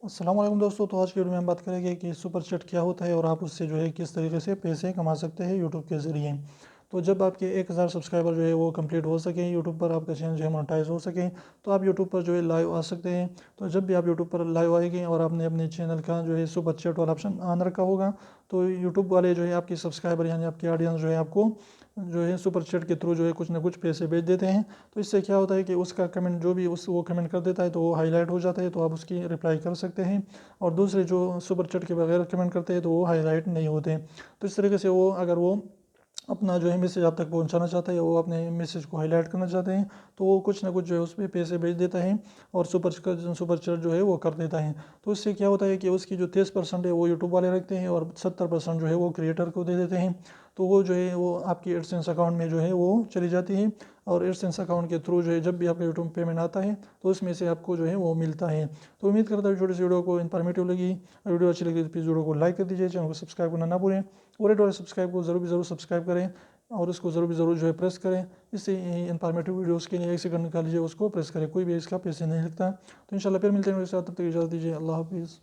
अस्सलाम वालेकुम दोस्तों। तो आज की वीडियो में हम बात करेंगे कि सुपर चैट क्या होता है और आप उससे जो है किस तरीके से पैसे कमा सकते हैं यूट्यूब के ज़रिए। तो जब आपके 1000 सब्सक्राइबर जो है वो कंप्लीट हो सके, यूट्यूब पर आपका चैनल जो है मोनेटाइज हो सके, तो आप यूट्यूब पर जो है लाइव आ सकते हैं। तो जब भी आप यूट्यूब पर लाइव आएंगे और आपने अपने चैनल का जो है सुपर चैट वाला ऑप्शन ऑन रखा होगा, तो यूट्यूब वाले जो है आपके सब्सक्राइबर यानी आपके ऑडियंस जो है आपको जो है सुपर चैट के थ्रू जो है कुछ ना कुछ पैसे भेज देते हैं। तो इससे क्या होता है कि उसका कमेंट जो भी उस वो कमेंट कर देता है तो वो हाईलाइट हो जाता है, तो आप उसकी रिप्लाई कर सकते हैं। और दूसरे जो सुपर चैट के बगैर कमेंट करते हैं तो वो हाईलाइट नहीं होते। तो इस तरीके से वो अगर वो अपना जो है मैसेज आप तक पहुंचाना चाहता है, वो अपने मैसेज को हाईलाइट करना चाहते हैं, तो वो कुछ ना कुछ जो है उस पर पैसे भेज देता है और सुपर चैट जो है वो कर देता है। तो इससे क्या होता है कि उसकी जो 30% है वो यूट्यूब वाले रखते हैं और 70% जो है वो क्रिएटर को दे देते हैं। तो वो जो है वो आपकी एडसेंस अकाउंट में जो है वो चली जाती है। और एडसेंस अकाउंट के थ्रू जो है जब भी आपका यूट्यूब पेमेंट आता है तो उसमें से आपको जो है वो मिलता है। तो उम्मीद करता हूँ छोटी सी वीडियो को इन्फॉर्मेटिव लगी। वीडियो अच्छी लगी तो प्लीज़ वीडियो को लाइक कर दीजिए, चैनल को सब्सक्राइब करना ना भूलें। और रेड वाले सब्सक्राइब को ज़रूर सब्सक्राइब करें और उसको ज़रूर जो है प्रेस करें। इससे इन्फॉर्मेटिव वीडियोज़ के लिए 1 सेकंड निकाल लीजिए, उसको प्रेस करें, कोई भी इसका पैसे नहीं लगता। तो इंशाल्लाह फिर मिलते हैं मेरे साथ, तब तक इजाज़त दीजिए। अल्लाह हाफिज़।